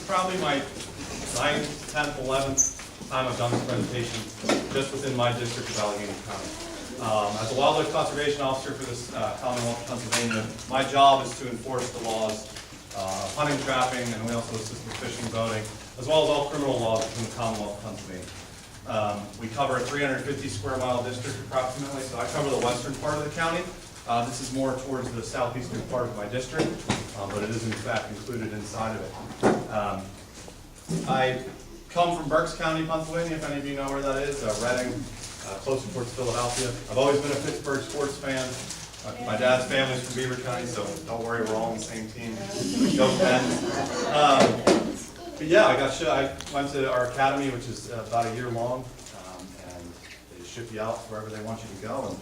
probably my 9th, 10th, 11th time I've done this presentation just within my district of Allegheny County. As a wildlife conservation officer for this Commonwealth of Pennsylvania, my job is to enforce the laws of hunting, trapping, and we also assist with fishing, boating, as well as all criminal laws within the Commonwealth of Pennsylvania. We cover a 350 square mile district approximately, so I cover the western part of the county. This is more towards the southeastern part of my district, but it is in fact included inside of it. I come from Berks County, Pennsylvania, if any of you know where that is, Reading, closer towards Philadelphia. I've always been a Pittsburgh sports fan. My dad's family's from Beaver County, so don't worry, we're all on the same team. Go Pens. But yeah, I went to our academy, which is about a year long, and they ship you out wherever they want you to go. And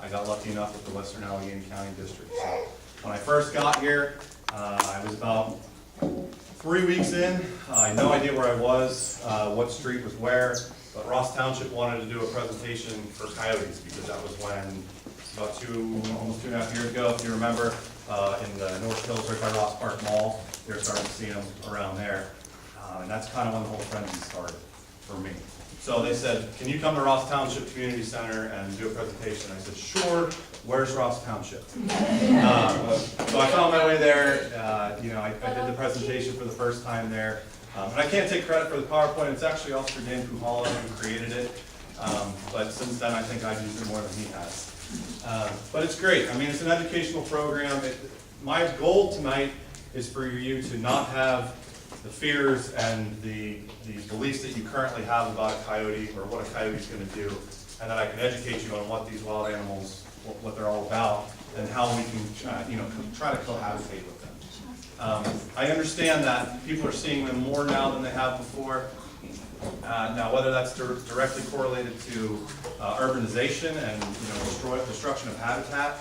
I got lucky enough with the Western Allegheny County District. So when I first got here, I was about 3 weeks in. I had no idea where I was, what street was where, but Ross Township wanted to do a presentation for coyotes because that was when, about almost 2.5 years ago, if you remember, in the North Hills right by Ross Park Mall, they were starting to see them around there. And that's kind of when the whole frenzy started for me. So they said, can you come to Ross Township Community Center and do a presentation? I said, sure, where's Ross Township? So I found my way there. I did the presentation for the first time there. And I can't take credit for the PowerPoint. It's actually Officer Dan Puhala who created it. But since then, I think I've used it more than he has. But it's great. I mean, it's an educational program. My goal tonight is for you to not have the fears and the beliefs that you currently have about a coyote or what a coyote is going to do, and that I can educate you on what these wild animals, what they're all about, and how we can, try to cohabitate with them. I understand that people are seeing them more now than they have before. Now, whether that's directly correlated to urbanization and destruction of habitat,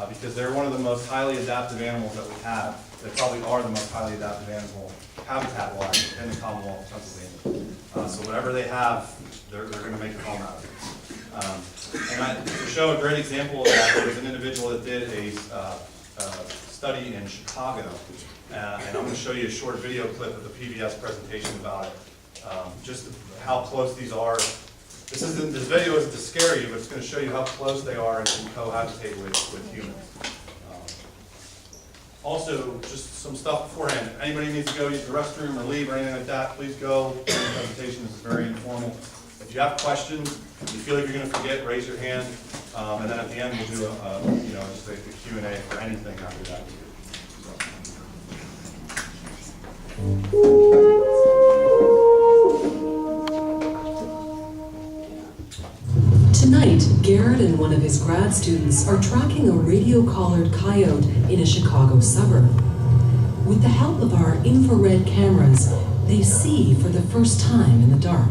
because they're one of the most highly adaptive animals that we have. They probably are the most highly adaptive animal habitat-wise in the Commonwealth of Pennsylvania. So whatever they have, they're going to make a home out of it. And to show a great example of that, there was an individual that did a study in Chicago, and I'm going to show you a short video clip of the PBS presentation about it. Just how close these are. This video isn't to scare you, but it's going to show you how close they are and can cohabitate with humans. Also, just some stuff beforehand. Anybody needs to go use the restroom or leave or anything like that, please go. The presentation is very informal. If you have questions, you feel like you're going to forget, raise your hand, and then at the end we'll do just a Q&A for anything after that. Tonight, Garrett and one of his grad students are tracking a radio-collared coyote in a Chicago suburb. With the help of our infrared cameras, they see for the first time in the dark.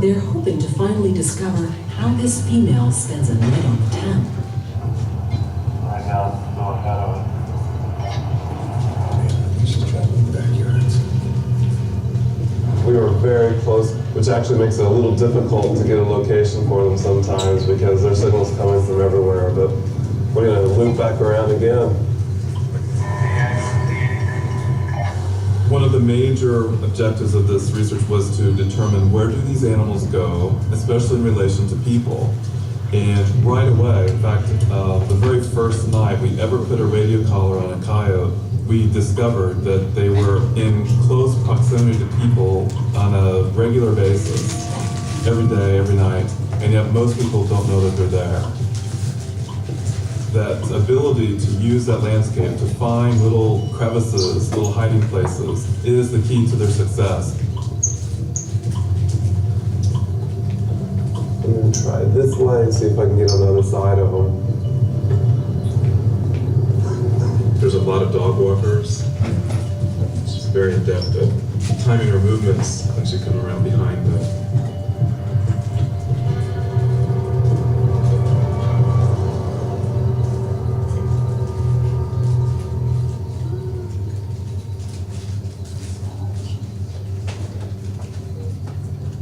They're hoping to finally discover how this female spends a night on the town. Right now, go ahead of it. She's traveling the backyards. We were very close, which actually makes it a little difficult to get a location for them sometimes because their signal's coming from everywhere, but we're going to loop back around again. One of the major objectives of this research was to determine where do these animals go, especially in relation to people. And right away, in fact, the very first night we ever put a radio collar on a coyote, we discovered that they were in close proximity to people on a regular basis, every day, every night, and yet most people don't know that they're there. That ability to use that landscape to find little crevices, little hiding places, is the key to their success. I'm going to try this way and see if I can get on the other side of them. There's a lot of dog walkers. She's very adept at timing her movements when she comes around behind them.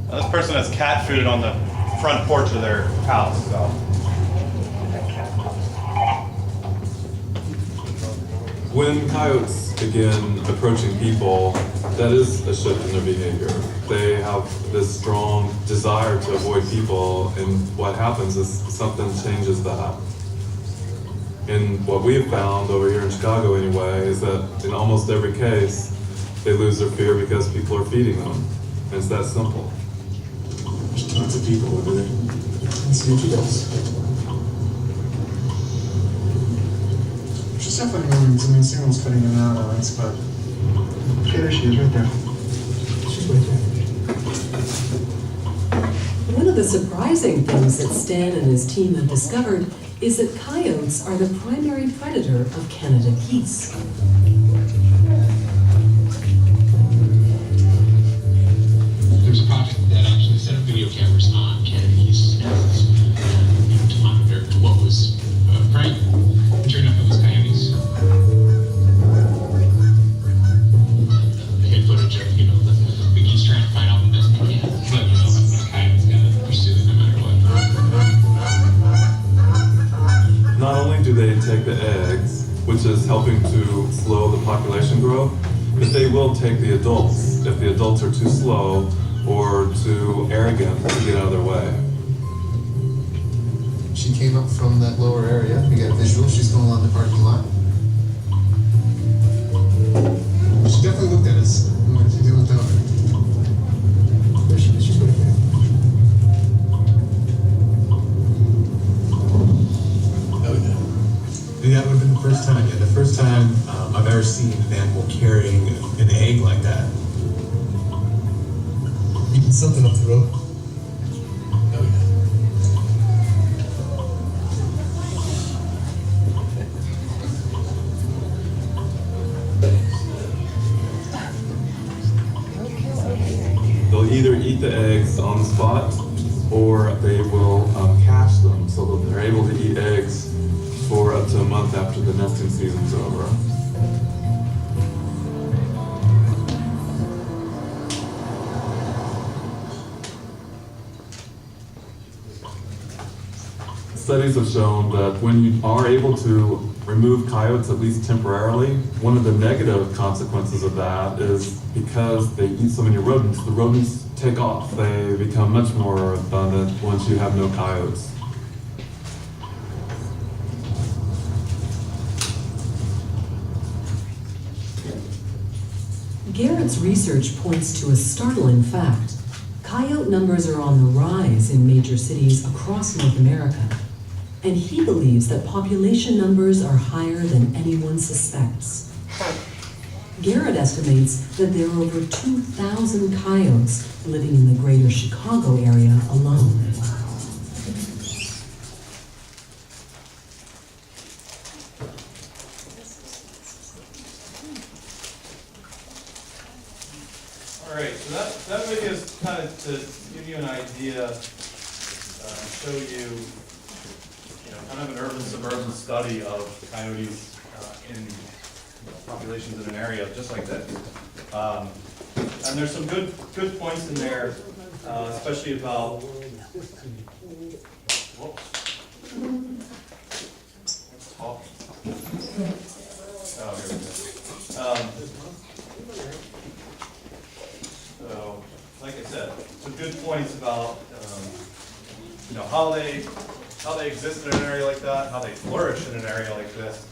Now, this person has cat food on the front porch of their house, so. When coyotes begin approaching people, that is a shift in their behavior. They have this strong desire to avoid people, and what happens is something changes that. And what we have found over here in Chicago anyway is that in almost every case, they lose their fear because people are feeding them. And it's that simple. There's tons of people over there. Let's see what she does. She's definitely moving. I mean, signal's cutting in and out of us, but okay, there she is, right there. She's right there. One of the surprising things that Stan and his team have discovered is that coyotes are the primary predator of Canada geese. There's a project that actually set up video cameras on Canada geese nests to monitor what was preying. And sure enough, it was coyotes. They had footage of, the geese trying to find out the best they can. But, a coyote's gonna pursue it no matter what. Not only do they take the eggs, which is helping to slow the population growth, but they will take the adults if the adults are too slow or too arrogant to get out of their way. She came up from that lower area. We got a visual. She's going along the parking lot. She definitely looked at us. She looked down. There she is. She's right there. Oh yeah. That would have been the first time. Yeah, the first time I've ever seen an animal carrying an egg like that. Eating something up the road. Oh yeah. They'll either eat the eggs on the spot or they will cache them so that they're able to eat eggs for up to a month after the nesting season's over. Studies have shown that when you are able to remove coyotes, at least temporarily, one of the negative consequences of that is because they eat so many rodents, the rodents take off. They become much more abundant once you have no coyotes. Garrett's research points to a startling fact. Coyote numbers are on the rise in major cities across North America, and he believes that population numbers are higher than anyone suspects. Garrett estimates that there are over 2,000 coyotes living in the greater Chicago area alone. All right, so that video is kind of to give you an idea, show you, kind of an urban-suburban study of coyotes in populations in an area just like this. And there's some good points in there, especially about, let's talk. Oh, here we go. So, like I said, some good points about how they exist in an area like that, how they flourish in an area like this,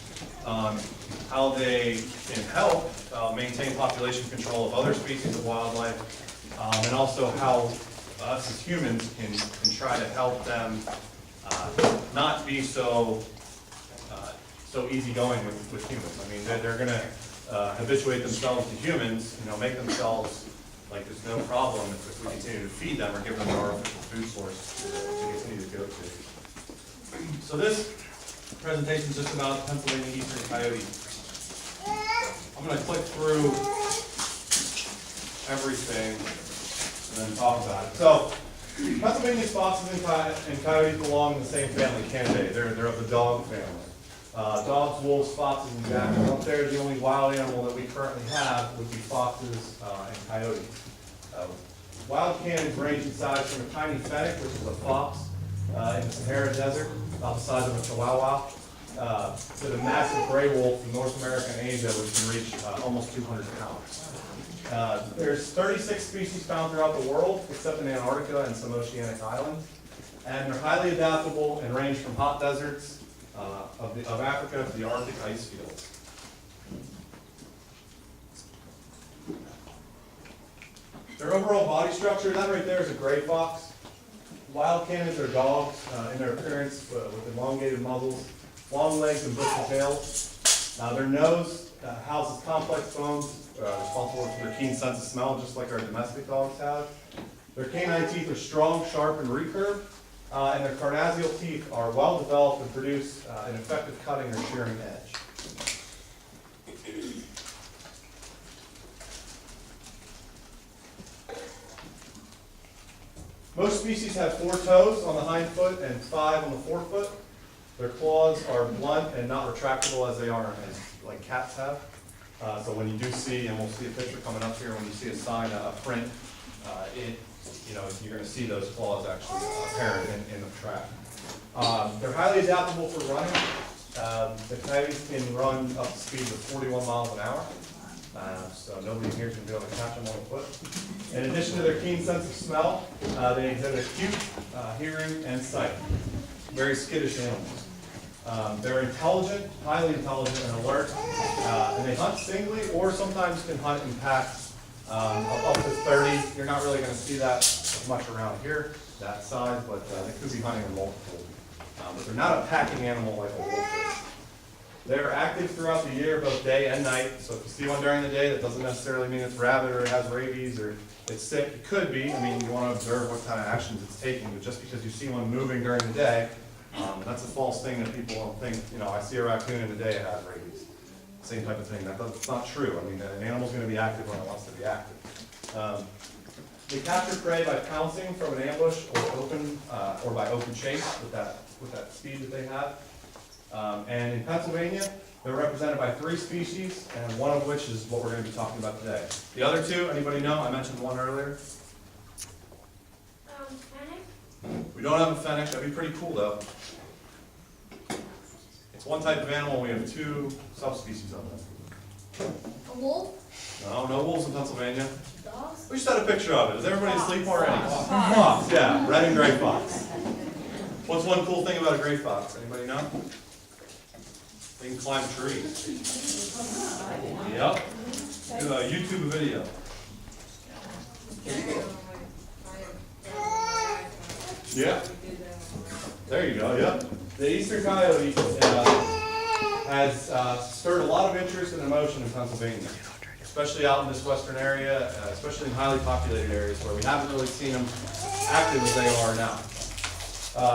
how they can help maintain population control of other species of wildlife, and also how us as humans can try to help them not be so easygoing with humans. I mean, they're going to habituate themselves to humans, make themselves like there's no problem if we continue to feed them or give them an artificial food source to continue to go to. So this presentation is just about Pennsylvania eastern coyote. I'm going to click through everything and then talk about it. So Pennsylvania foxes and coyotes belong in the same family, Canidae. They're of the dog family. Dogs, wolves, foxes, and jackals. Up there, the only wild animal that we currently have would be foxes and coyotes. Wild canids range in size from a tiny fennec, which is a fox, in the Sahara Desert, about the size of a chihuahua, to the massive gray wolf in North America and Asia, which can reach almost 200 pounds. There's 36 species found throughout the world, except in Antarctica and some oceanic islands. And they're highly adaptable and range from hot deserts of Africa to the Arctic ice fields. Their overall body structure, that right there is a gray fox. Wild canids are dogs in their appearance with elongated muzzles, long legs and bushy tails. Their nose houses complex bones responsible for their keen sense of smell, just like our domestic dogs have. Their canine teeth are strong, sharp, and recurved, and their carnassial teeth are well developed and produce an effective cutting or shearing edge. Most species have 4 toes on the hind foot and 5 on the forefoot. Their claws are blunt and not retractable as they are like cats have. So when you do see, and we'll see a picture coming up here, when you see a sign, a print, you're going to see those claws actually apparent in the track. They're highly adaptable for running. The coyotes can run up to speeds of 41 miles an hour. So nobody here is going to be able to catch them on the foot. In addition to their keen sense of smell, they exhibit acute hearing and sight. Very skittish animals. They're intelligent, highly intelligent and alert, and they hunt singly or sometimes can hunt in packs up to 30. You're not really going to see that much around here, that size, but they could be hunting in multiple. But they're not a packing animal like a wolf is. They're active throughout the year, both day and night. So if you see one during the day, that doesn't necessarily mean it's rabid or it has rabies or it's sick. It could be. I mean, you want to observe what kind of actions it's taking. But just because you see one moving during the day, that's a false thing that people don't think. I see a raccoon in the day, it has rabies. Same type of thing. That's not true. I mean, an animal's going to be active when it wants to be active. They capture prey by pouncing from an ambush or by open chase with that speed that they have. And in Pennsylvania, they're represented by 3 species, and one of which is what we're going to be talking about today. The other 2, anybody know? I mentioned one earlier. Fennec? We don't have a fennec. That'd be pretty cool, though. It's one type of animal, and we have 2 subspecies of them. A wolf? No wolves in Pennsylvania. Dogs? We just had a picture of it. Is everybody asleep already? Fox, yeah, red and gray fox. What's one cool thing about a gray fox? Anybody know? They can climb trees. Yep. Do a YouTube video. Yeah. There you go, yep. The eastern coyote has stirred a lot of interest and emotion in Pennsylvania, especially out in this western area, especially in highly populated areas where we haven't really seen them active as they are now.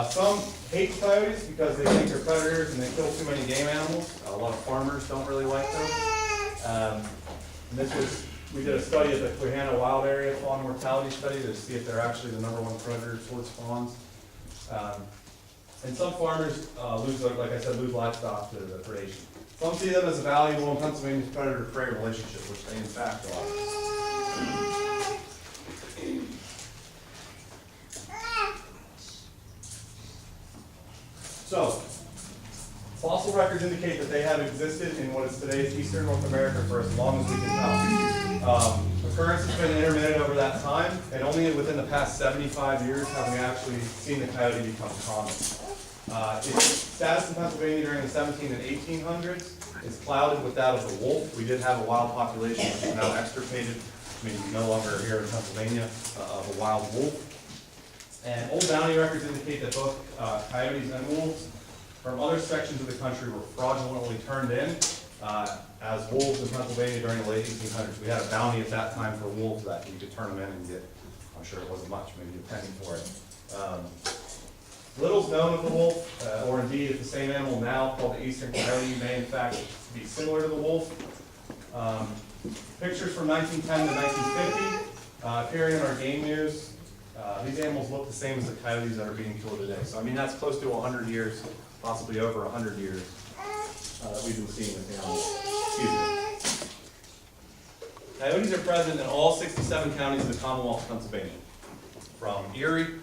Some hate coyotes because they think they're predators and they kill too many game animals. A lot of farmers don't really like them. We did a study at the Quijano Wild Area fawn mortality study to see if they're actually the #1 predator towards fawns. And some farmers lose livestock to the predation. Some see them as a valuable in Pennsylvania's predator-prey relationship, which they in fact are. So, fossil records indicate that they have existed in what is today's eastern North America for as long as we can tell. Occurrence has been intermittent over that time, and only within the past 75 years have we actually seen the coyote become common. Its status in Pennsylvania during the 1700s and 1800s is clouded with that of the wolf. We did have a wild population which is now extirpated, meaning no longer here in Pennsylvania, of a wild wolf. And old bounty records indicate that both coyotes and wolves from other sections of the country were fraudulently turned in as wolves in Pennsylvania during the late 1800s. We had a bounty at that time for wolves that you could turn them in and get, I'm sure it wasn't much, maybe a penny for it. Little's known of the wolf, or indeed if the same animal now called the eastern coyote may in fact be similar to the wolf. Pictures from 1910 to 1950 appearing in our game news. These animals look the same as the coyotes that are being killed today. So I mean that's close to 100 years, possibly over 100 years that we've been seeing this animal. Excuse me. Coyotes are present in all 67 counties of the Commonwealth of Pennsylvania, from Erie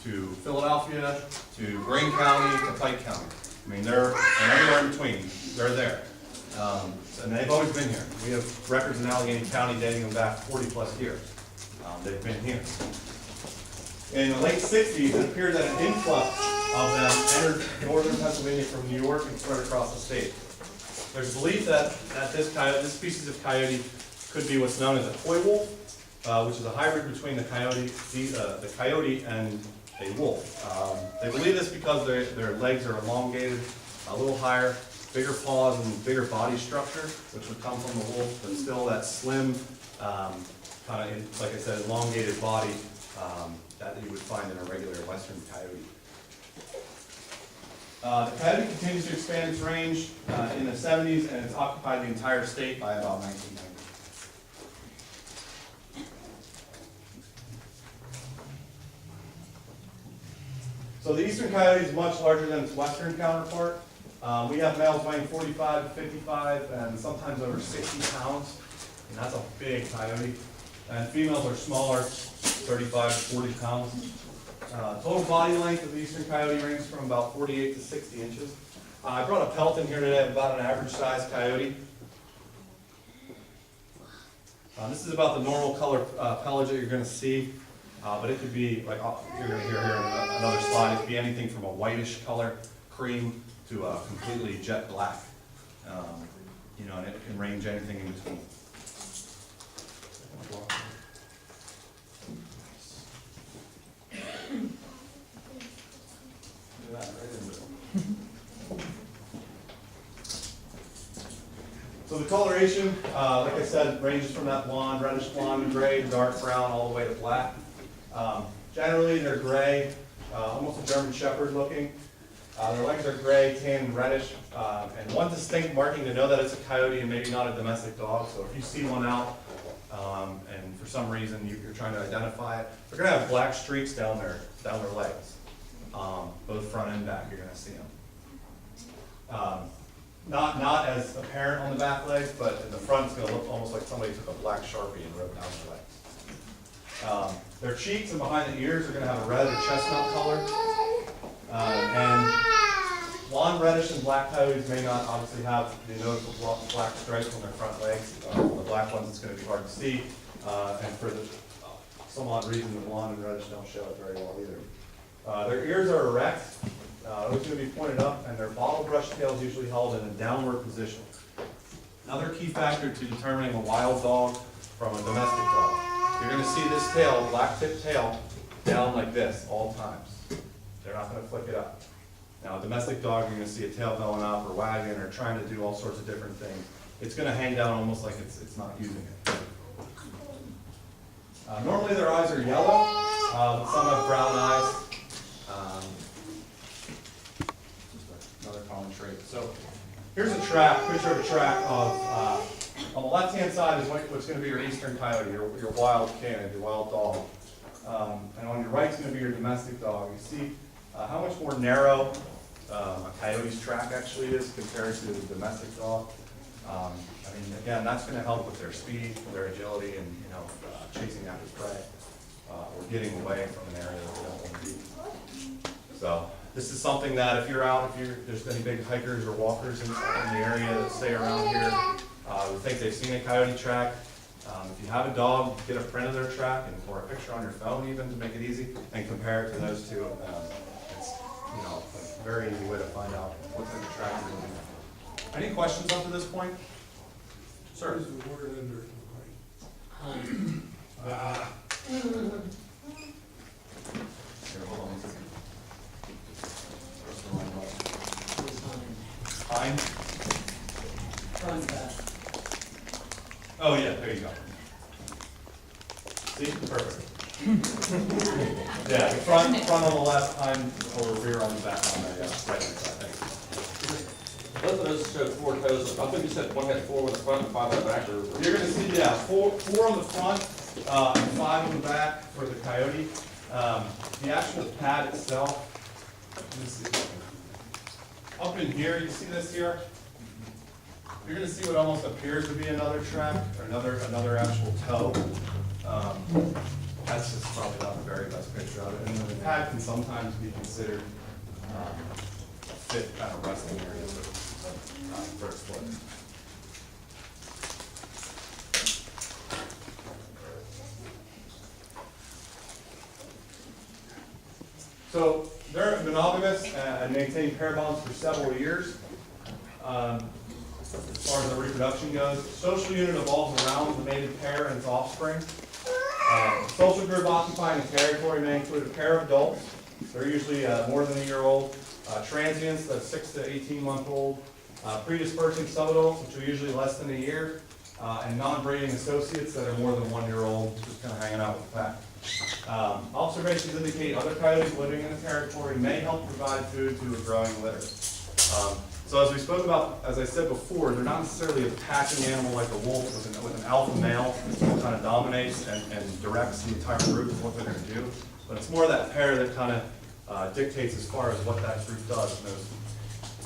to Philadelphia to Greene County to Pike County. I mean, they're and everywhere in between. They're there. And they've always been here. We have records in Allegheny County dating them back 40-plus years. They've been here. In the late 60s, it appeared that an influx of them entered northern Pennsylvania from New York and spread across the state. There's belief that this species of coyote could be what's known as a toy wolf, which is a hybrid between the coyote and a wolf. They believe this because their legs are elongated, a little higher, bigger paws and bigger body structure, which would come from the wolf, but still that slim, kind of, like I said, elongated body that you would find in a regular western coyote. The coyote continues to expand its range in the 70s, and it's occupied the entire state by about 1990. So the eastern coyote is much larger than its western counterpart. We have males weighing 45 to 55 and sometimes over 60 pounds, and that's a big coyote. And females are smaller, 35 to 40 pounds. Total body length of the eastern coyote ranges from about 48 to 60 inches. I brought a pelt in here today of about an average size coyote. This is about the normal color pelage that you're going to see, but it could be, like you're going to hear here in another slide, it could be anything from a whitish color, cream, to a completely jet black. And it can range anything in between. So the coloration, like I said, ranges from that blonde, reddish blonde, gray, dark brown, all the way to black. Generally, they're gray, almost a German Shepherd looking. Their legs are gray, tan, and reddish, and one distinct marking to know that it's a coyote and maybe not a domestic dog. So if you see one out, and for some reason you're trying to identify it, they're going to have black streaks down their legs, both front and back. You're going to see them. Not as apparent on the back legs, but in the front it's going to look almost like somebody took a black Sharpie and rubbed down their legs. Their cheeks and behind the ears are going to have a red or chestnut color. And blonde, reddish, and black coyotes may not obviously have the noticeable black stripes on their front legs. The black ones, it's going to be hard to see. And for some odd reason, the blonde and reddish don't show it very well either. Their ears are erect. Those are going to be pointed up, and their bottle brush tail is usually held in a downward position. Another key factor to determining a wild dog from a domestic dog. You're going to see this tail, black tip tail, down like this all times. They're not going to flick it up. Now, a domestic dog, you're going to see a tail going up or wagging or trying to do all sorts of different things. It's going to hang down almost like it's not using it. Normally, their eyes are yellow, but some have brown eyes. Just another common trait. So, here's a picture of a track of, on the left-hand side is what's going to be your eastern coyote, your wild canid, your wild dog. And on your right is going to be your domestic dog. You see how much more narrow a coyote's track actually is compared to the domestic dog. Again, that's going to help with their speed, their agility, and chasing after prey or getting away from an area that they don't want to be. So this is something that if you're out, there's any big hikers or walkers in the area that stay around here, who think they've seen a coyote track. If you have a dog, get a print of their track or a picture on your phone even to make it easy, and compare it to those two. It's a very easy way to find out what type of track you're looking at. Any questions up to this point? Sir? What is the word under the Here, hold on one second. Kline? Oh yeah, there you go. See, perfect. Yeah, the front on the left, hind or rear on the back on the right hand side. Thanks. Both of those showed 4 toes. I think you said one had 4 on the front and 5 on the back. Or You're going to see, yeah, four on the front and 5 on the back for the coyote. The actual pad itself, let me see. Up in here, you see this here? You're going to see what almost appears to be another track or another actual toe. That's just probably not the very best picture of it. And then the pad can sometimes be considered fit kind of resting areas for its foot. So they're monogamous and maintain pair bonds for several years. As far as the reproduction goes, the social unit evolves around the mated pair and its offspring. Social group occupying a territory may include a pair of adults. They're usually more than a year old. Transients, that's 6 to 18-month-old. Predispersing subadults, which are usually less than a year. And non-breeding associates that are more than 1 year old, just kind of hanging out with the pack. Observations indicate other coyotes living in the territory may help provide food to a growing litter. So as we spoke about, as I said before, they're not necessarily a packing animal like a wolf with an alpha male that kind of dominates and directs the entire group of what they're going to do. But it's more that pair that kind of dictates as far as what that group does. And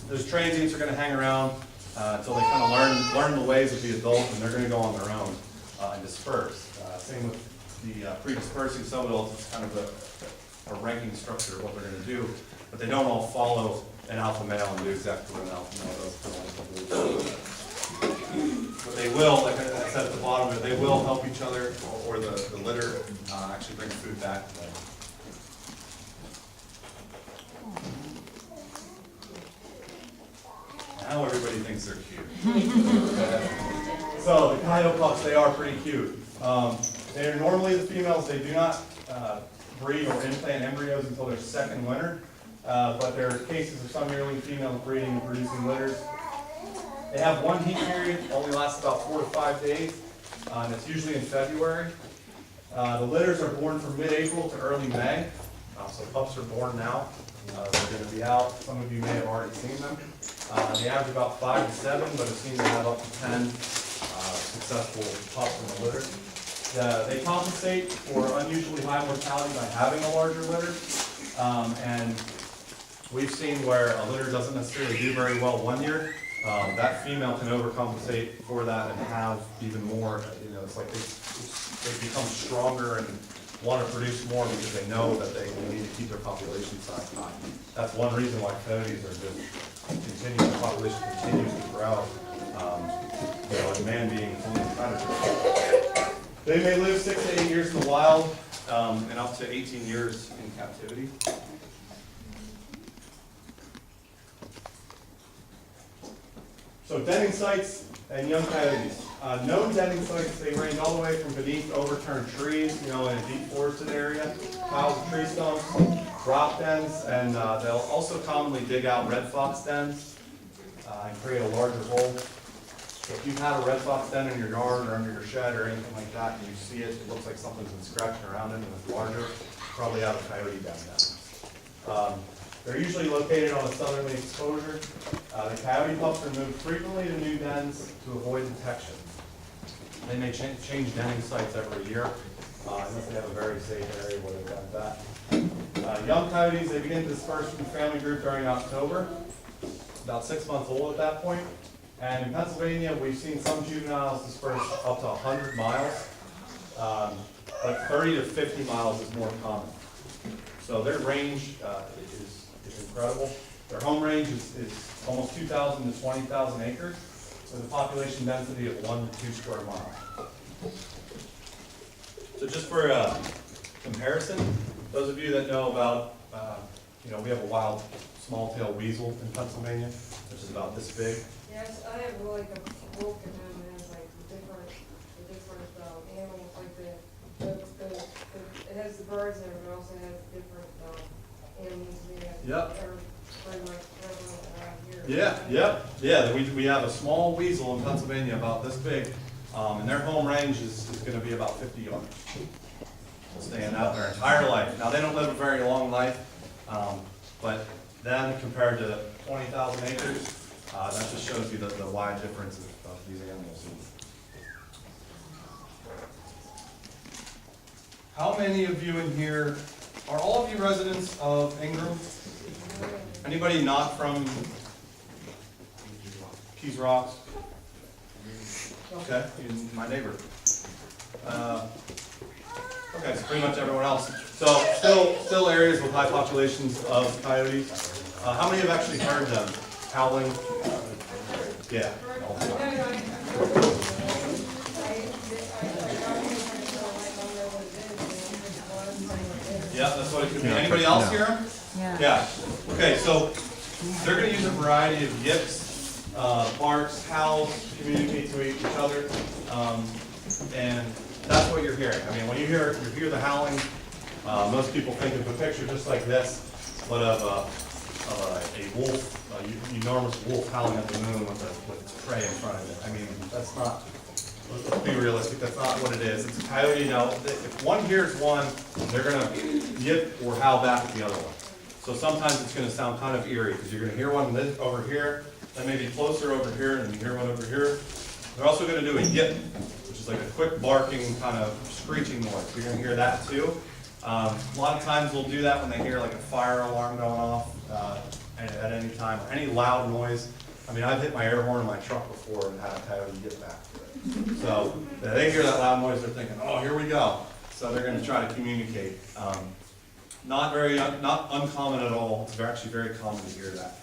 those transients are going to hang around until they kind of learn the ways of the adult, and they're going to go on their own and disperse. Same with the predispersing subadults. It's kind of a ranking structure of what they're going to do, but they don't all follow an alpha male and do exactly what an alpha male does. But they will, like I said at the bottom, they will help each other, or the litter actually bring food back to them. Now everybody thinks they're cute. So the coyote pups, they are pretty cute. They are normally the females. They do not breed or implant embryos until their second winter. But there are cases of some yearling females breeding and producing litters. They have one heat period, only lasts about 4 to 5 days, and it's usually in February. The litters are born from mid-April to early May, so pups are born now. They're going to be out. Some of you may have already seen them. They average about 5 to 7, but have seen to have up to 10 successful pups in the litter. They compensate for unusually high mortality by having a larger litter, and we've seen where a litter doesn't necessarily do very well 1 year. That female can overcompensate for that and have even more. You know, it's like they become stronger and want to produce more because they know that they need to keep their population size high. That's one reason why coyotes are just continuing, the population continues to grow. And man being only a predator. They may live 6 to 8 years in the wild and up to 18 years in captivity. So denning sites and young coyotes. Known denning sites, they range all the way from beneath overturned trees, in a deep forested area, piles of tree stumps, drop dens, and they'll also commonly dig out red fox dens and create a larger hole. So if you've had a red fox den in your yard or under your shed or anything like that, and you see it, it looks like something's been scratching around it and it's larger, probably have a coyote den down. They're usually located on a southerly exposure. The coyote pups are moved frequently to new dens to avoid detection. They may change denning sites every year, unless they have a very safe area where they've got that. Young coyotes, they begin to disperse from the family group during October, about 6 months old at that point. And in Pennsylvania, we've seen some juveniles disperse up to 100 miles, but 30 to 50 miles is more common. So their range is incredible. Their home range is almost 2,000 to 20,000 acres, with a population density of 1 to 2 square miles. So just for comparison, those of you that know about, we have a wild small-tailed weasel in Pennsylvania, which is about this big. Yes, I have like a wolf in them, and has like different animals, like it has the birds in it, but it also has different animals in it. Yep. That are pretty much prevalent around here. Yeah. We have a small weasel in Pennsylvania about this big, and their home range is going to be about 50 yards. They'll stay in that their entire life. Now they don't live a very long life, but then compared to 20,000 acres, that just shows you the wide difference of these animals. How many of you in here, are all of you residents of Ingram? Anybody not from Keys Rocks? Okay, my neighbor. Okay, so pretty much everyone else. So still areas with high populations of coyotes. How many have actually heard them howling? Yeah. Yeah, that's what it could be. Anybody else hear them? Yeah. Okay, so they're going to use a variety of yips, barks, howls, communicate to each other, and that's what you're hearing. I mean, when you hear the howling, most people think of a picture just like this, but of a wolf, enormous wolf howling at the moon with prey in front of it. I mean, that's not. Let's be realistic, that's not what it is. It's a coyote. Now, if one hears one, they're going to yip or howl back at the other one. So sometimes it's going to sound kind of eerie, because you're going to hear one over here, then maybe closer over here, and you hear one over here. They're also going to do a yip, which is like a quick barking, kind of screeching noise. You're going to hear that too. A lot of times we'll do that when they hear like a fire alarm going off at any time, or any loud noise. I mean, I've hit my air horn in my truck before and had a coyote get back to it. So they hear that loud noise, they're thinking, oh, here we go. So they're going to try to communicate. Not uncommon at all. It's actually very common to hear that.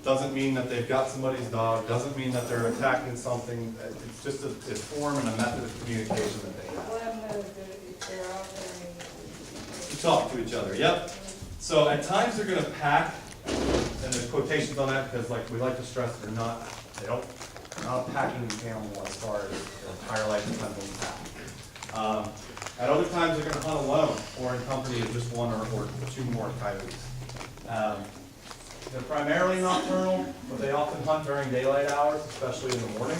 Doesn't mean that they've got somebody's dog. Doesn't mean that they're attacking something. It's just a form and a method of communication that they have. Let them know that they're out there To talk to each other. Yep. So at times they're going to pack, and there's quotations on that because, like, we like to stress they're not a packing animal as far as their entire life depends on the pack. At other times they're going to hunt alone or in company of just one or two more coyotes. They're primarily nocturnal, but they often hunt during daylight hours, especially in the morning.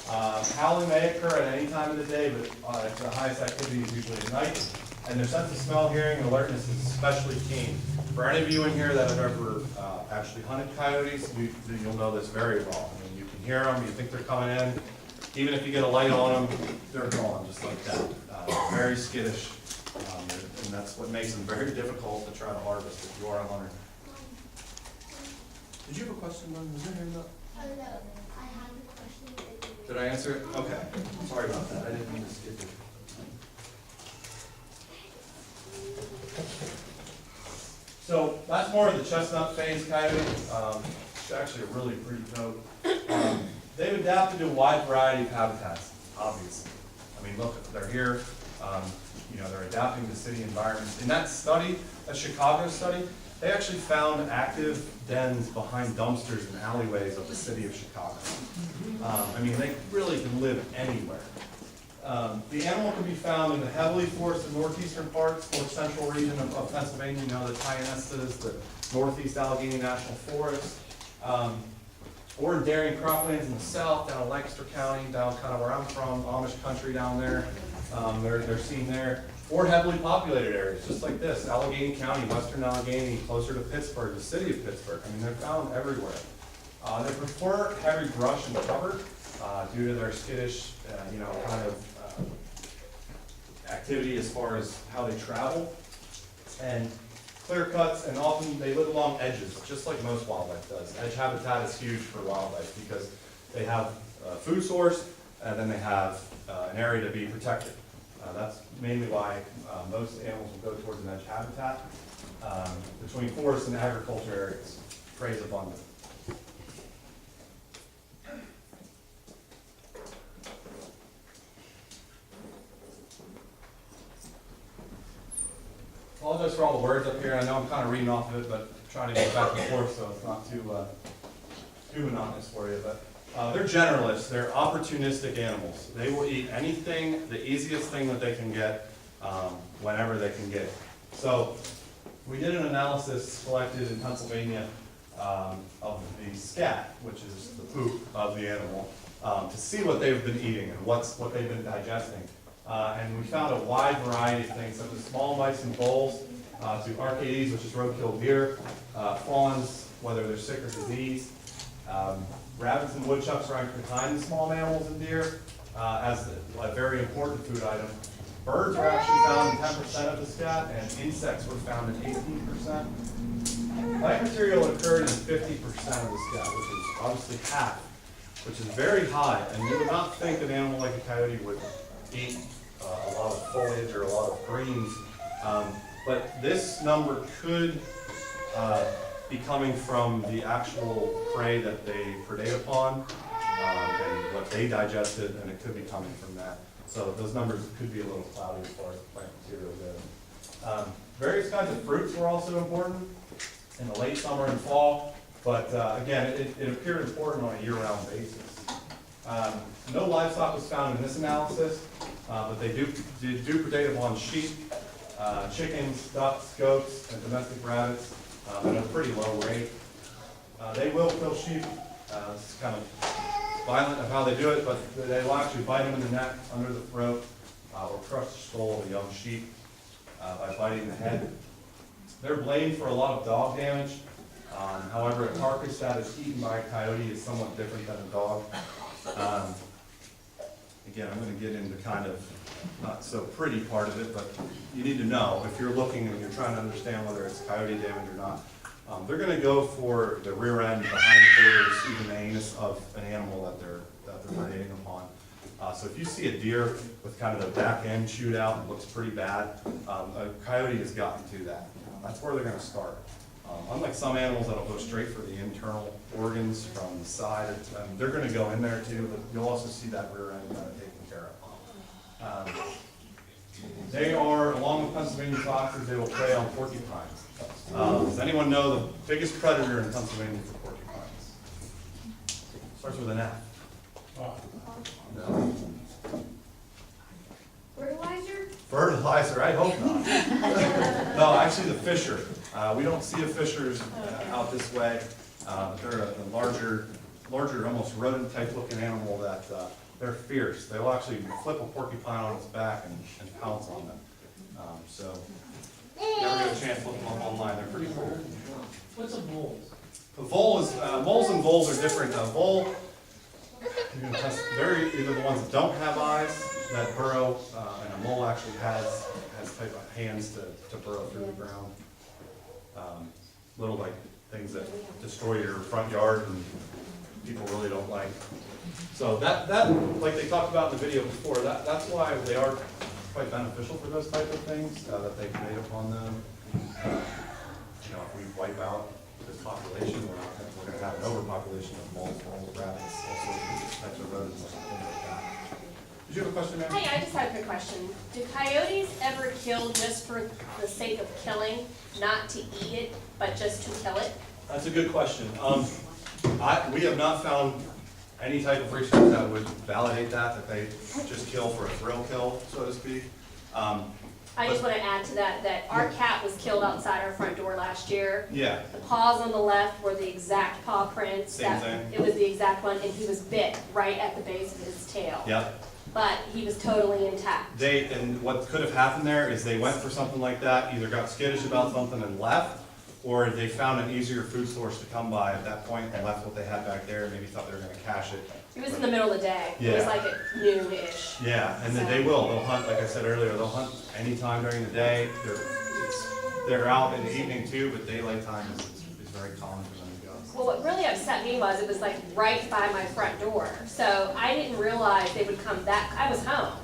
Howling may occur at any time of the day, but the highest activity is usually at night. And their sense of smell, hearing, and alertness is especially keen. For any of you in here that have ever actually hunted coyotes, you'll know this very well. I mean, you can hear them, you think they're coming in. Even if you get a light on them, they're gone just like that. Very skittish, and that's what makes them very difficult to try to harvest if you are a hunter. Did you have a question, Don? Was your hand up? Oh, no, I had a question. Did I answer it? Okay. Sorry about that. I didn't mean to skip it. So that's more of the chestnut phase coyote. It's actually a really pretty coat. They've adapted to a wide variety of habitats, obviously. I mean, look, they're here. They're adapting to city environments. In that study, that Chicago study, they actually found active dens behind dumpsters and alleyways of the city of Chicago. I mean, they really can live anywhere. The animal can be found in the heavily forested northeastern parts or central region of Pennsylvania, the Tyanestas, the Northeast Allegheny National Forest, or in dairy and croplands in the south, down in Lancaster County, down kind of where I'm from, Amish country down there. They're seen there. Or heavily populated areas, just like this, Allegheny County, western Allegheny, closer to Pittsburgh, the city of Pittsburgh. I mean, they're found everywhere. They prefer heavy brush and cover due to their skittish, kind of activity as far as how they travel. And clear cuts, and often they live along edges, just like most wildlife does. Edge habitat is huge for wildlife because they have a food source, and then they have an area to be protected. That's mainly why most animals will go towards an edge habitat between forests and agriculture areas. Prey is abundant. Apologize for all the words up here. I know I'm kind of reading off of it, but trying to get back and forth so it's not too monotonous for you. But they're generalists. They're opportunistic animals. They will eat anything, the easiest thing that they can get, whenever they can get it. So we did an analysis collected in Pennsylvania of the scat, which is the poop of the animal, to see what they've been eating and what they've been digesting. And we found a wide variety of things, such as small mice and voles, to arcades, which is roadkill deer, fawns, whether they're sick or diseased. Rabbits and woodchucks rank behind the small mammals and deer as a very important food item. Birds were actually found in 10% of the scat, and insects were found in 18%. Plant material occurred in 50% of the scat, which is obviously half, which is very high. And you would not think an animal like a coyote would eat a lot of foliage or a lot of greens, but this number could be coming from the actual prey that they predate upon, and what they digested, and it could be coming from that. So those numbers could be a little cloudy as far as plant material goes. Various kinds of fruits were also important in the late summer and fall, but again, it appeared important on a year-round basis. No livestock was found in this analysis, but they do predate upon sheep, chickens, ducks, goats, and domestic rabbits at a pretty low rate. They will kill sheep. This is kind of violent of how they do it, but they will actually bite them in the neck, under the throat, or crush the skull of a young sheep by biting the head. They're blamed for a lot of dog damage. However, a carcass that is eaten by a coyote is somewhat different than a dog. Again, I'm going to get into kind of not so pretty part of it, but you need to know if you're looking and you're trying to understand whether it's coyote damage or not. They're going to go for the rear end, the hindquarters, even the anus of an animal that they're predating upon. So if you see a deer with kind of the back end chewed out and looks pretty bad, a coyote has gotten to that. That's where they're going to start. Unlike some animals that'll go straight for the internal organs from the side, they're going to go in there too, but you'll also see that rear end kind of taken care of. They are, along with Pennsylvania foxes, they will prey on porcupines. Does anyone know the biggest predator in Pennsylvania for porcupines? Starts with an F. No. Fertilizer? Fertilizer, I hope not. No, actually the fisher. We don't see the fishers out this way. They're a larger, almost rodent type looking animal that they're fierce. They will actually flip a porcupine on its back and pounce on them. So if you ever get a chance, look them up online. They're pretty cool. What's a mole? A vole is, moles and voles are different. A vole, you're going to test, they're either the ones that don't have eyes that burrow, and a mole actually has type of hands to burrow through the ground. Little like things that destroy your front yard and people really don't like. So that like they talked about in the video before, that's why they are quite beneficial for those type of things, that they predate upon them. You know, if we wipe out this population, we're going to have an overpopulation of moles, rabbits, all sorts of types of rodents, things like that. Did you have a question, ma'am? Hi, I just had a quick question. Do coyotes ever kill just for the sake of killing, not to eat it, but just to kill it? That's a good question. We have not found any type of research that would validate that they just kill for a thrill kill, so to speak. I just want to add to that our cat was killed outside our front door last year. Yeah. The paws on the left were the exact paw prints. Same thing. It was the exact one, and he was bit right at the base of his tail. Yep. But he was totally intact. And what could have happened there is they went for something like that, either got skittish about something and left, or they found an easier food source to come by at that point and left what they had back there and maybe thought they were going to cache it. It was in the middle of the day. Yeah. It was like at noon-ish. Yeah, and then they'll hunt, like I said earlier, they'll hunt anytime during the day. They're out in the evening too, but daylight time is very common for them to go. Well, what really upset me was it was like right by my front door. So I didn't realize they would come I was home.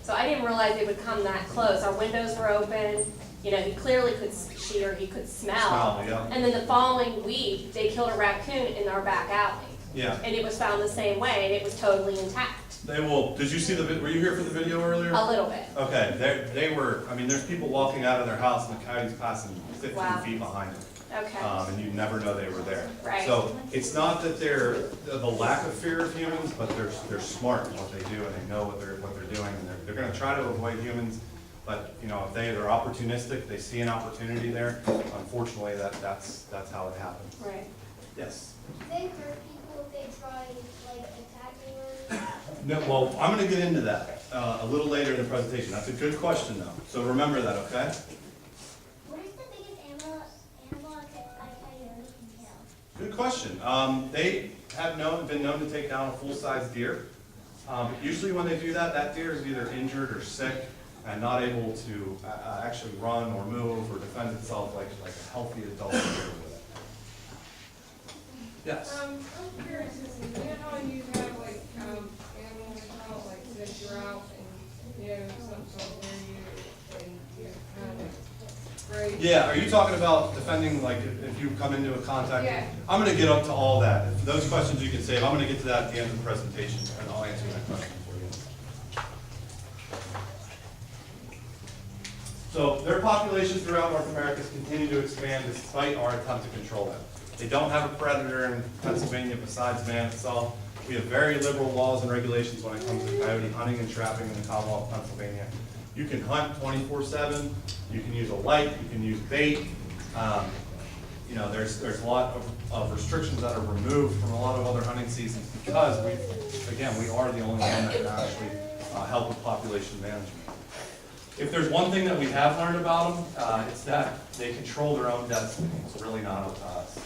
So I didn't realize they would come that close. Our windows were open. You know, he clearly could see or he could smell. Yeah. And then the following week, they killed a raccoon in our back alley. Yeah. And it was found the same way, and it was totally intact. They will, did you see were you here for the video earlier? A little bit. Okay, they were, I mean, there's people walking out of their house and the coyote's passing 15 Wow. feet behind them. Okay. And you'd never know they were there. Right. So it's not that they're the lack of fear of humans, but they're smart in what they do and they know what they're doing, and they're going to try to avoid humans. But you know, if they're opportunistic, they see an opportunity there. Unfortunately, that's how it happens. Right. Yes. Do they hurt people if they try like attacking them? No. Well, I'm going to get into that a little later in the presentation. That's a good question, though. So remember that, okay? What is the biggest animal a coyote can kill? Good question. They have been known to take down a full-size deer. Usually when they do that, that deer is either injured or sick and not able to actually run or move or defend itself like a healthy adult deer would. Yes? I'm curious, you know how you have like animals out, like that you're out and you know something near you and you kind of sprayed? Yeah, are you talking about defending, like, if you come into a contact? Yeah. I'm gonna get up to all that. If those questions you can save, I'm gonna get to that at the end of the presentation, and I'll answer that question for you. So their populations throughout North America continue to expand despite our attempt to control them. They don't have a predator in Pennsylvania besides man itself. We have very liberal laws and regulations when it comes to coyote hunting and trapping in the Commonwealth of Pennsylvania. You can hunt 24/7, you can use a light, you can use bait. You know, there's a lot of restrictions that are removed from a lot of other hunting seasons because we are the only one that can actually help with population management. If there's one thing that we have learned about them, it's that they control their own destiny. It's really not up to us.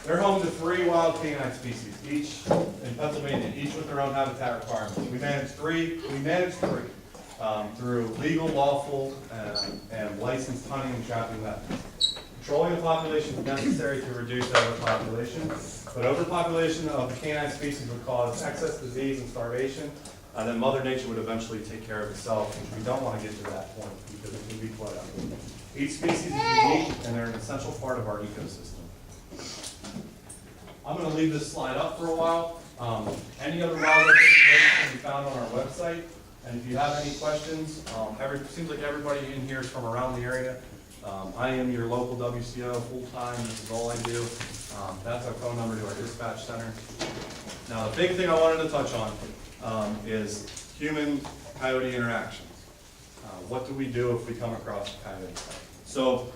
They're home to 3 wild canine species, each in Pennsylvania, each with their own habitat requirements. We manage three through legal, lawful, and licensed hunting and trapping methods. Controlling the population is necessary to reduce overpopulation, but overpopulation of the canine species would cause excess disease and starvation, and then Mother Nature would eventually take care of itself, which we don't want to get to that point because it can be quite ugly. Each species is unique, and they're an essential part of our ecosystem. I'm going to leave this slide up for a while. Any other wildlife information can be found on our website. And if you have any questions, it seems like everybody in here is from around the area. I am your local WCO full-time. This is all I do. That's our phone number to our dispatch center. Now, the big thing I wanted to touch on is human-coyote interactions. What do we do if we come across a coyote? So,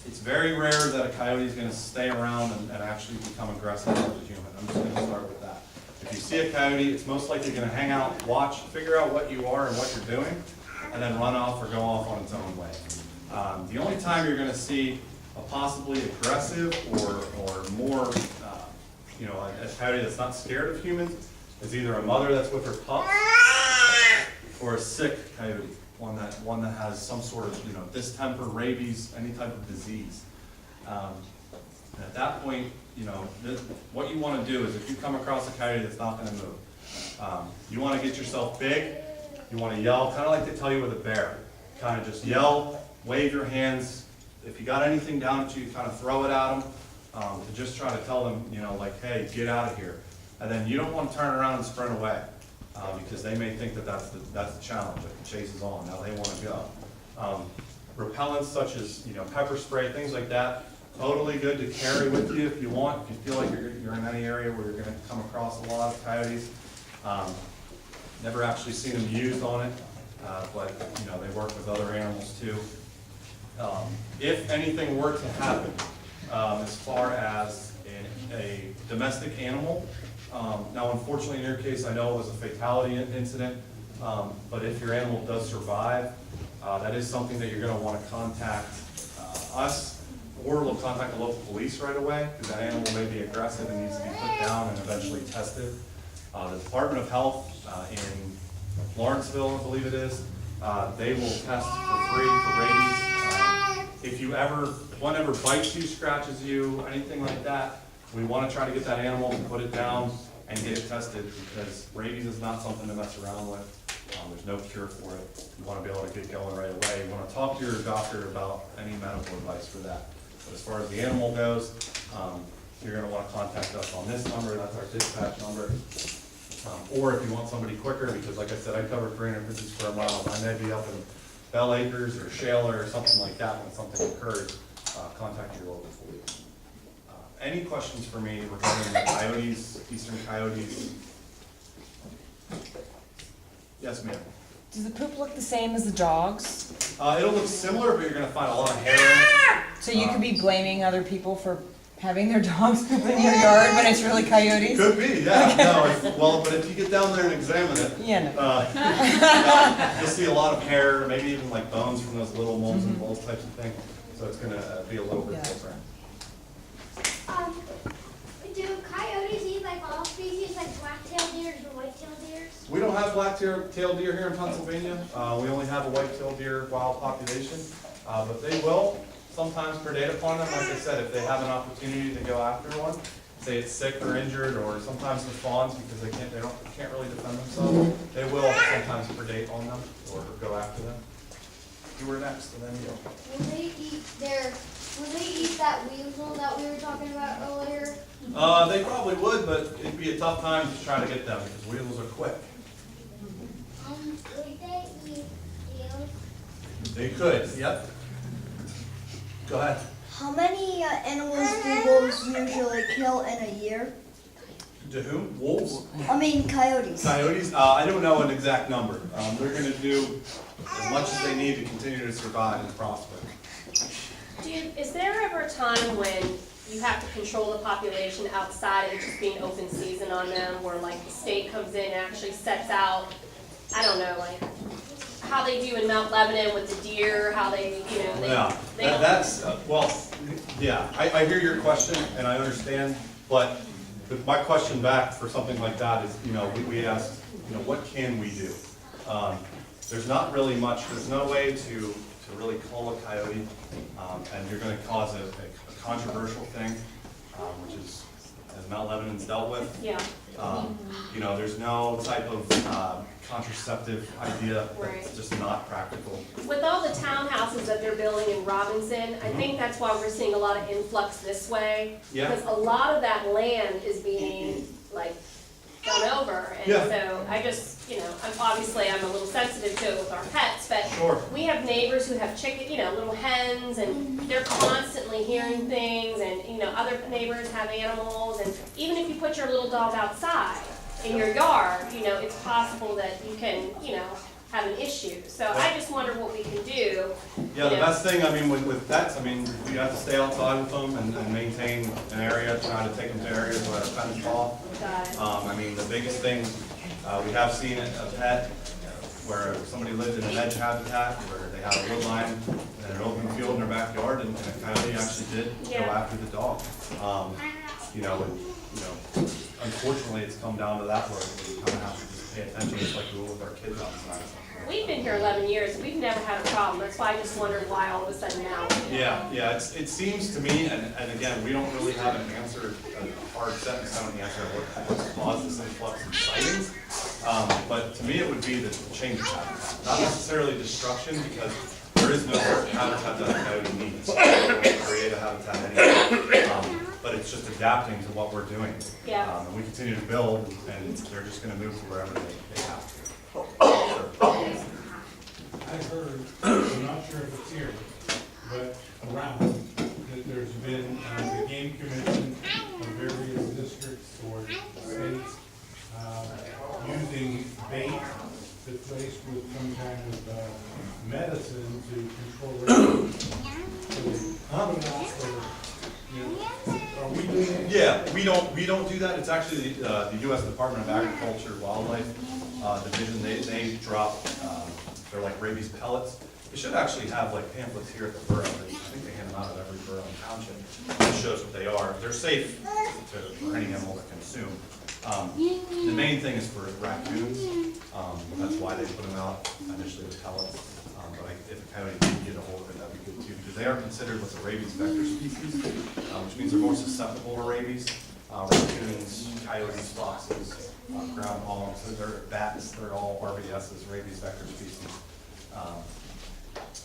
it's very rare that a coyote is going to stay around and actually become aggressive towards a human. I'm just going to start with that. If you see a coyote, it's most likely going to hang out, watch, figure out what you are and what you're doing, and then run off or go off on its own way. The only time you're going to see a possibly aggressive or more, a coyote that's not scared of humans is either a mother that's with her pup or a sick coyote. One that has some sort of, distemper, rabies, any type of disease. And at that point, what you want to do is if you come across a coyote that's not going to move, you want to get yourself big, you want to yell, kind of like they tell you with a bear. Kind of just yell, wave your hands. If you got anything down at you, kind of throw it at them to just try to tell them, like, hey, get out of here. And then you don't want to turn around and sprint away. Because they may think that that's the challenge, like the chase is on, now they want to go. Repellents such as pepper spray, things like that, totally good to carry with you if you want, if you feel like you're in any area where you're going to come across a lot of coyotes. Never actually seen them used on it, but they work with other animals too. If anything were to happen, as far as a domestic animal, now, unfortunately, in your case, I know it was a fatality incident, but if your animal does survive, that is something that you're going to want to contact us, or we'll contact the local police right away, because that animal may be aggressive and needs to be put down and eventually tested. The Department of Health in Lawrenceville, I believe it is, they will test for free for rabies. If one ever bites you, scratches you, anything like that, we want to try to get that animal and put it down and get it tested because rabies is not something to mess around with. There's no cure for it. You want to be able to get going right away. You want to talk to your doctor about any medical advice for that. But as far as the animal goes, you're going to want to contact us on this number. That's our dispatch number. Or if you want somebody quicker, because like I said, I cover 350 square miles. I may be up in Bell Acres or Shaler or something like that when something occurs. Contact your local police. Any questions for me regarding the coyotes, eastern coyotes? Yes, ma'am. Does the poop look the same as the dogs? It'll look similar, but you're going to find a lot of hair in it. So you could be blaming other people for having their dogs poop in your yard when it's really coyotes? Could be, yeah. No, but if you get down there and examine it, you'll see a lot of hair, maybe even like bones from those little moles and balls types of thing. So it's going to be a little bit different. Do coyotes eat like all species, like black-tailed deers or white-tailed deers? We don't have black-tailed deer here in Pennsylvania. We only have a white-tailed deer wild population, but they will sometimes predate upon them. Like I said, if they have an opportunity to go after one, say it's sick or injured, or sometimes the fawns, because they can't really defend themselves, they will sometimes predate on them or go after them. You were next, and then you. Will they eat that weasel that we were talking about earlier? They probably would, but it'd be a tough time to try to get them, because weasels are quick. Would they eat eels? They could, yep. Go ahead. How many animals do wolves usually kill in a year? To whom? Wolves? I mean coyotes. Coyotes? I don't know an exact number. They're going to do as much as they need to continue to survive and prosper. Is there ever a time when you have to control the population outside of it just being open season on them, where like the state comes in and actually sets out, I don't know, like how they do in Mount Lebanon with the deer, how they, I hear your question and I understand, but my question back for something like that is, we ask, what can we do? There's not really much, there's no way to really call a coyote, and you're going to cause a controversial thing, which is, as Mount Lebanon's dealt with. Yeah. There's no type of contraceptive idea. It's just not practical. With all the townhouses that they're building in Robinson, I think that's why we're seeing a lot of influx this way. Yeah. Because a lot of that land is being like done over, and so I just, I'm a little sensitive to it with our pets, but we have neighbors who have chicken, little hens, and they're constantly hearing things, and other neighbors have animals, and even if you put your little dog outside in your yard, it's possible that you can, have an issue. So I just wonder what we can do. Yeah, the best thing, with pets, you have to stay outside with them and maintain an area, try to take them to areas where a fence off. The biggest thing, we have seen a pet where somebody lived in an edge habitat where they had a wood line and an open field in their backyard, and a coyote actually did go after the dog. Unfortunately, it's come down to that where we kind of have to just pay attention, just like we will with our kids outside. We've been here 11 years. We've never had a problem. That's why I just wondered why all of a sudden now. Yeah. It seems to me, and again, we don't really have an answer, a hard set in stone answer of what's caused this influx in sightings. But to me, it would be the change of habitat, not necessarily destruction, because there is no certain habitat that a coyote needs. We'll create a habitat anyway. But it's just adapting to what we're doing. And we continue to build, and they're just going to move to wherever they have to. I heard, I'm not sure if it's here, but around, that there's been the game commission of various districts or states using bait that's laced with some kind of medicine to control are we doing that? Yeah, we don't do that. It's actually the U.S. Department of Agriculture Wildlife Division. They drop they're like rabies pellets. They should actually have like pamphlets here at the borough. I think they hand them out at every borough and township. It shows what they are. They're safe for any animal to consume. The main thing is for raccoons. That's why they put them out initially with pellets. But if a coyote can get a hold of it, that'd be good too, because they are considered what's a rabies vector species, which means they're more susceptible to rabies. Raccoons, coyotes, foxes, groundhogs, they're bats, they're all RVSs, rabies vector species.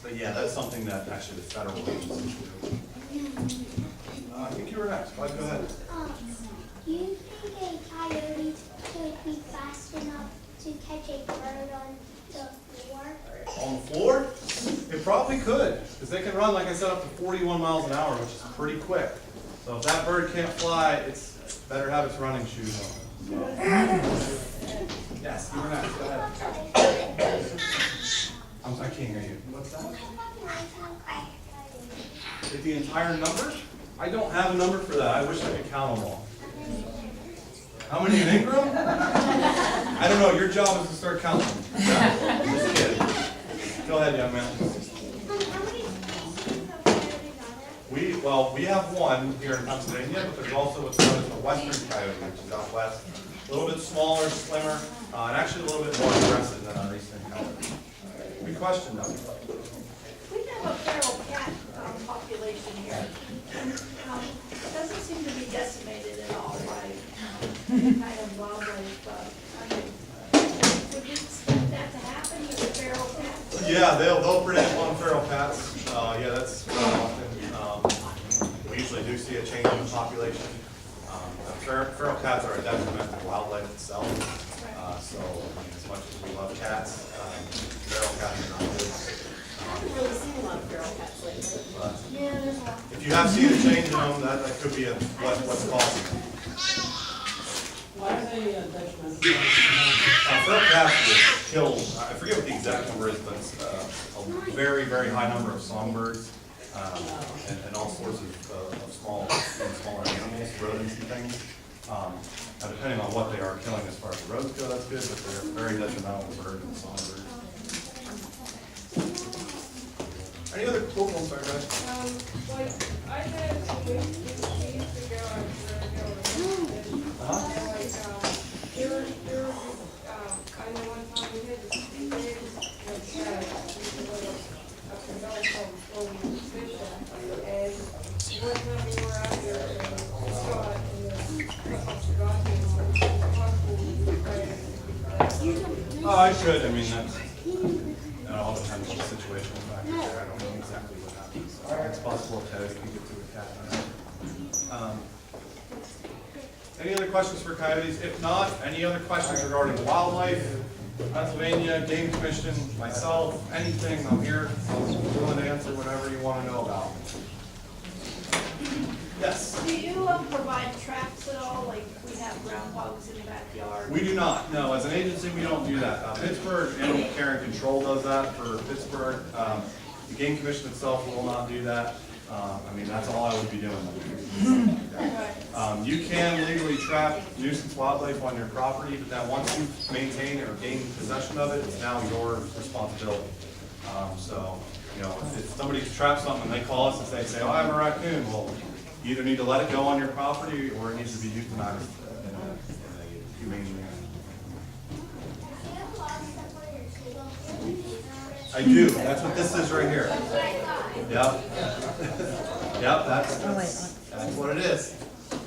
But yeah, that's something that actually the federal agencies do. I think you were next. Go ahead. Do you think a coyote could be fast enough to catch a bird on the floor? On the floor? It probably could, because they can run, like I said, up to 41 miles an hour, which is pretty quick. So if that bird can't fly, it's better have its running shoes on. Yes, you were next. Go ahead. I can't hear you. What's that? Is the entire number? I don't have a number for that. I wish I could count them all. How many in Ingram? I don't know. Your job is to start counting them. Yeah. Just kidding. Go ahead, young man. We have one here in Pennsylvania, but there's also what's known as the western coyote, which is out west. A little bit smaller, slimmer, and actually a little bit more aggressive than our eastern coyote. Good question, though. We have a feral cat population here. It doesn't seem to be decimated at all. Yeah, they'll predate upon feral cats. Yeah, that's often. We usually do see a change in the population. Feral cats are a detriment to wildlife itself. So, I mean, as much as we love cats, feral cats are not good. I haven't really seen a lot of feral cats lately. But Yeah, there's a lot. if you have seen a change in them, that could be what's causing it. Why are they detrimental? Feral cats will kill, I forget what the exact number is, but it's a very, very high number of songbirds and all sorts of smaller animals, rodents and things. Now, depending on what they are killing as far as the rodents go, that's good, but they're very detrimental to birds and songbirds. Any other cool ones, sorry, guys? Like, I had, we used to go out there and go and like, there was, I know one time we had this big, like, cat, up in Belgium, when we were fishing, and one time we were out there and we saw it, and then I forgot him, like, it was possible we could Oh, I could, I mean, that's, it all depends on the situation back there, I don't know exactly what happens. It's possible a coyote can get to a cat. Any other questions for coyotes? If not, any other questions regarding wildlife, Pennsylvania, Game Commission, myself, anything, I'm here, I'm willing to answer whatever you want to know about. Yes? Do you provide traps at all, like we have groundhogs in the backyard? We do not, no, as an agency, we don't do that. Pittsburgh Animal Care and Control does that for Pittsburgh. The Game Commission itself will not do that. I mean, that's all I would be doing. You can legally trap nuisance wildlife on your property, but then once you maintain or gain possession of it, it's now your responsibility. So, you know, if somebody traps something and they call us and they say, oh, I have a raccoon, well, you either need to let it go on your property or it needs to be euthanized in a humane manner. I do. That's what this is right here. Yep. Yep, that's what it is.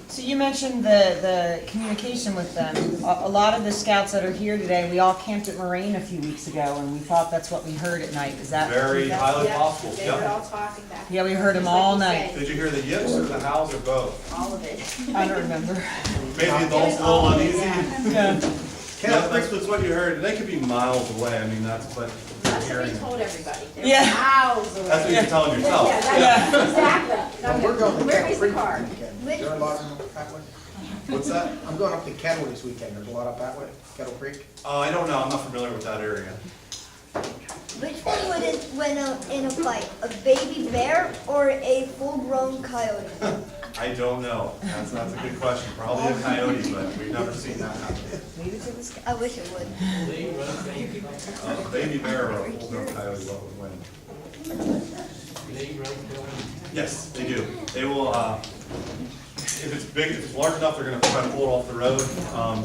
So you mentioned the communication with them. A lot of the scouts that are here today, we all camped at Moraine a few weeks ago, and we thought that's what we heard at night. Is that Very highly Yeah, possible? they were Yep. all talking back. Yeah, we heard them all night. Did you hear the yips or the howls or both? All of it. I don't remember. Maybe the adults a little uneasy. Yeah. That's what you heard. They could be miles away. I mean, that's what you're That's what we hearing. told everybody. They're Yeah. miles away. That's what you're telling yourself. Yeah, that's exactly. Well, we're going to Where Kettle is the Creek car? this weekend. Is there a lot up that way? What's that? I'm going up to Kettle this weekend. There's a lot up that way, Kettle Creek. I don't know. I'm not familiar with that area. Which one would win in a fight, a baby bear or a full-grown coyote? I don't know. That's a good question. Probably a coyote, but we've never seen that happen. I wish it would. A baby bear or a full-grown coyote, what would win? Yes, they do. They will, if it's big, if it's large enough, they're gonna try to pull it off the road,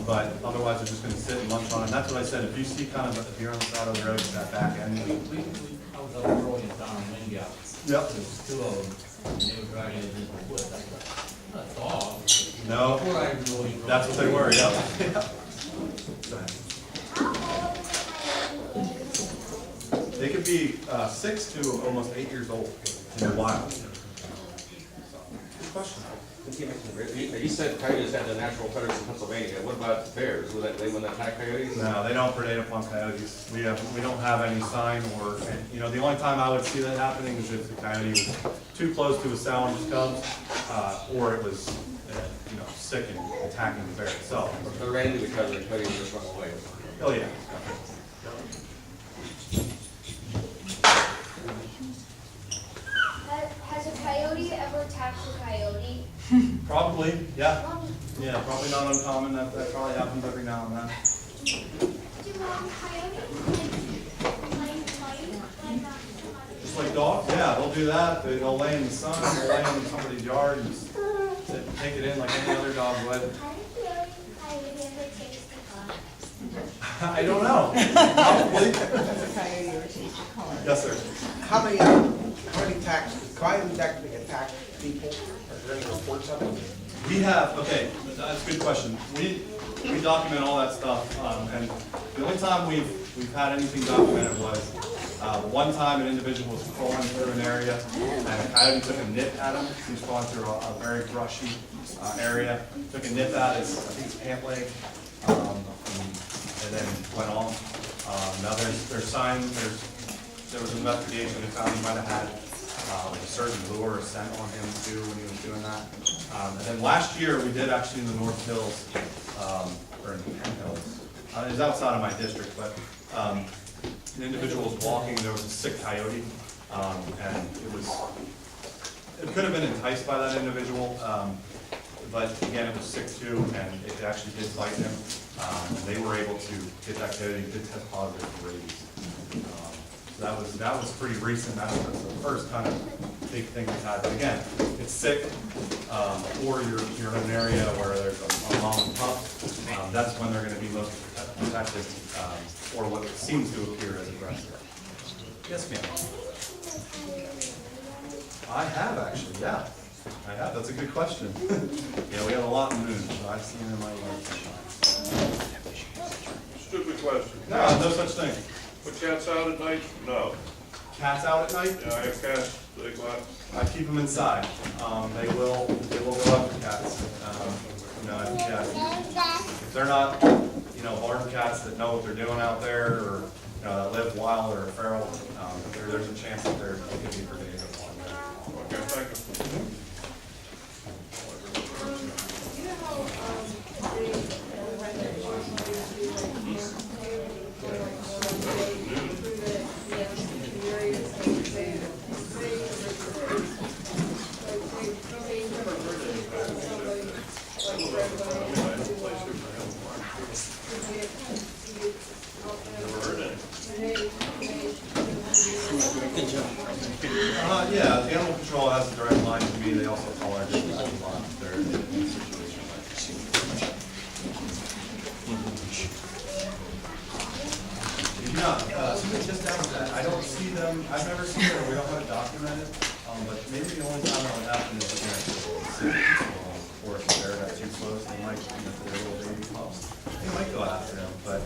but otherwise they're just gonna sit and munch on it. And that's what I said, if you see kind of a deer on the side of the road, it's that back end. I was up early in town, and got, Yep. there was two of them, and they were driving into the woods. I thought, not a dog. No, Before I really. that's what they were, yep. They could be 6 to almost 8 years old in the wild. So, good question. You said coyotes had the natural predators in Pennsylvania. What about bears? Would they wouldn't attack coyotes? No, they don't predate upon coyotes. We don't have any sign or, you know, the only time I would see that happening is if the coyote was too close to a sow and its cubs, or it was, you know, sick and attacking the bear itself. If they ran into each other, the coyotes would just run away. Oh, yeah. Has a coyote ever attacked a coyote? Probably, yeah. Yeah, probably not uncommon. That probably happens every now and then. Do coyotes Just like dogs, yeah, they'll do that. They'll lay in the sun, they'll lay in somebody's yard and just sit and take it in like any other dog would. I don't know. Probably. Yes, sir. How many attacks, coyotes actually attack people? Are there any reports of it? We have, okay, that's a good question. We document all that stuff, and the only time we've had anything documented was One time, an individual was crawling through an area, and a coyote took a nip at him. He was crawling through a very brushy area, took a nip at his, I think his pant leg, and then went on. Now there's signs, there was an investigation that found he might have had a certain lure or scent on him too when he was doing that. And then last year, we did actually in the North Hills, or in the Penn Hills. It was outside of my district, but an individual was walking, there was a sick coyote, and it could have been enticed by that individual, but again, it was sick too, and it actually did bite him. They were able to get that coyote, it did test positive for rabies. So that was pretty recent. That's the first kind of big thing we've had. But again, it's sick, or you're in an area where there's a mom and pup. That's when they're going to be most protected, or what seems to appear as aggressive. Yes, ma'am. I have actually, yeah. I have. That's a good question. Yeah, we have a lot of moons, so I've seen them in my life. Stupid question. No such thing. Put cats out at night? No. Cats out at night? Yeah, I have cats. They go out. I keep them inside. They will go after cats. If they're not, barn cats that know what they're doing out there, or that live wild or feral, there's a chance that they could be predated upon them. Okay, thank you. You know how yeah, the animal control has a direct line to me. They also call our district a lot. They're in a situation like something just down that, I don't see them, I've never seen them, we don't have it documented, but maybe the only time that would happen is or if they're too close, they might, if they're little baby pups, they might go after them, but